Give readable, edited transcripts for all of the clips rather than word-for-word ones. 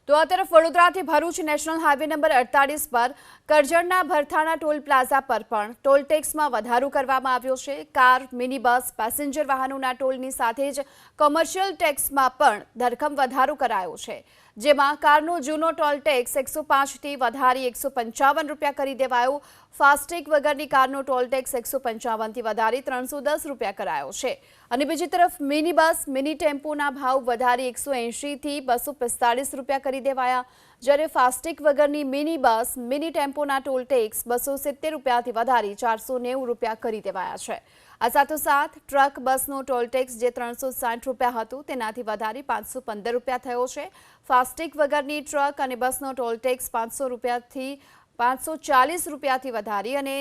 તો આ તરફ વડોદરાથી ભરૂચ નેશનલ હાઈવે નંબર 48 પર કરજણના ભરથાણા ટોલ પ્લાઝા પર પણ ટોલ ટેક્સમાં વધારો કરવામાં આવ્યો છે। કાર, મિની બસ, પેસેન્જર વાહનોના ટોલની સાથે જ કોમર્શિયલ ટેક્સમાં પણ ધરખમ વધારો કરાયો છે, જેમાં કારનો જૂનો ટોલ ટેક્સ 105 થી વધારી 155 રૂપિયા કરી દેવાયો। ફાસ્ટેગ વગરની કારનો ટોલ ટેક્સ 155 થી વધારી 310 રૂપિયા કરાયો છે અને બીજી તરફ મિની બસ, મિની ટેમ્પોના ભાવ વધારી 180 થી 245 રૂપિયા કરી દેવાયા, જ્યારે ફાસ્ટેગ વગરની મિની બસ, મિની ટેમ્પોના ટોલ ટેક્સ 270 રૂપિયાથી વધારી 490 રૂપિયા કરી દેવાયા છે। આ સાથોસાથ ટ્રક બસનો ટોલ ટેક્સ જે 360 રૂપિયા હતો તેનાથી વધારી 515 રૂપિયા થયો છે। ફાસ્ટેગ વગરની ટ્રક અને બસનો ટોલ ટેક્સ 500 રૂપિયાથી 540 રૂપિયાથી વધારી અને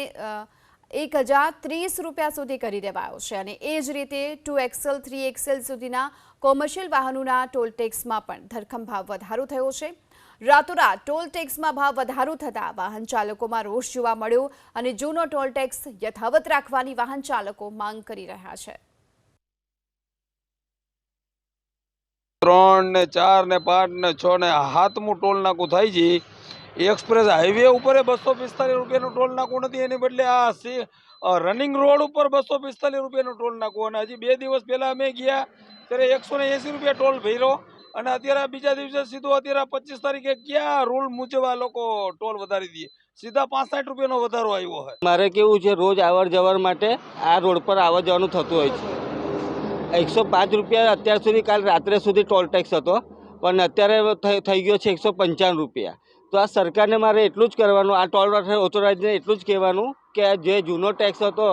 1030 રૂપિયા સુધી કરી દેવાયો છે અને એ જ રીતે 2XL, 3XL સુધીના કોમર્શિયલ વાહનોના ટોલ ટેક્સમાં પણ ધરખમ ભાવ વધારો થયો છે। રાતોરાત ટોલ ટેક્સમાં ભાવ વધારો થતા વાહન ચાલકોમાં રોષ જોવા મળ્યો અને જૂનો ટોલ ટેક્સ યથાવત રાખવાની વાહન ચાલકો માંગ કરી રહ્યા છે। 3 ને 4 ને 5 ને 6 ને 7મું ટોલ નાકું થાય છે। एक्सप्रेस हाईवे पर 245 રૂપિયાનું ટોલ નાકું નથી, એની બદલે આ રનિंग રોડ ઉપર 245 રૂપિયાનું ટોલ નાકું। અને હજી 2 દિવસ પહેલા અમે ગયા ત્યારે 180 રૂપિયા ટોલ ભર્યો અને અત્યારે બીજા દિવસે સીધો અત્યારે 25 તારીખે ક્યાં રૂલ મુજબ આ લોકો ટોલ વધારી દે, સીધા 65 રૂપિયાનો વધારો આવ્યો છે। મારે કેવું છે, રોજ આવર જવર માટે આ રોડ પર આવવા જવાનું થતું હોય છે। 105 રૂપિયા અત્યાર સુધી, કાલ રાત્રે સુધી ટોલ ટેક્સ હતો, પણ અત્યારે થઈ ગયો છે 155 રૂપિયા। તો આ સરકારને મારે એટલું જ કરવાનું, આ ટોલ ઓથોરાઇઝને એટલું જ કહેવાનું કે જે જૂનો ટેક્સ હતો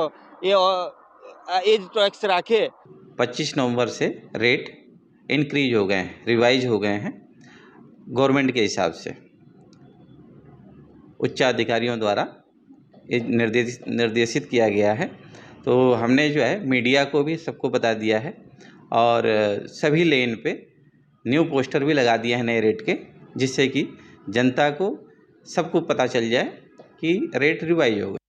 એ જ ટેક્સ રાખે। 25 नवंबर से रेट इंक्रीज हो गए हैं, रिवाइज हो गए हैं गवर्नमेंट के हिसाब से। उच्च अधिकारियों द्वारा ये निर्देशित किया गया है, तो हमने जो है मीडिया को भी सबको बता दिया है और सभी लेन पे न्यू पोस्टर भी लगा दिए हैं नए रेट के, जिससे कि जनता को सबको पता चल जाए कि रेट रिवाइज हो गए।